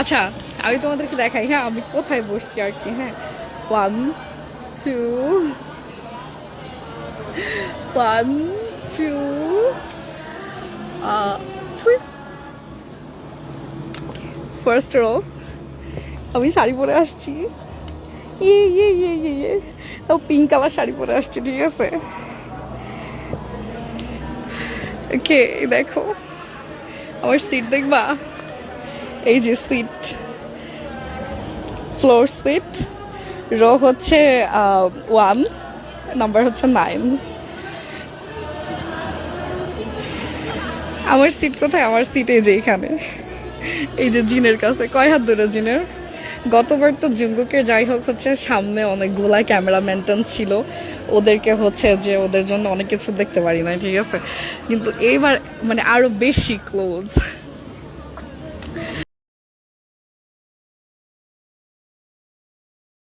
আচ্ছা আমি তোমাদেরকে দেখাই, হ্যাঁ আমি কোথায় বসছি আর কি। হ্যাঁ 1 2 1 2 3 ফার্স্ট রো। আমি শাড়ি পরে আসছি, তাও পিঙ্ক কালার শাড়ি পরে আসছি, ঠিক আছে। ওকে দেখো আমার সিট দেখবা, এই যে সিট, ফ্লোর সিট, রো হচ্ছে 1, নাম্বার হচ্ছে 9। আমার সিট কোথায়? আমার সিট এই যে এখানে, এই যে জিনের কাছে। কয় হাত ধরে জিনের? গতবার তো জুঙ্গুকে যাই হোক হচ্ছে সামনে অনেকগুলা ক্যামেরাম্যান ছিল, ওদেরকে হচ্ছে যে ওদের জন্য অনেক কিছু দেখতে পারি না, ঠিক আছে। কিন্তু এইবার মানে আরো বেশি ক্লোজ।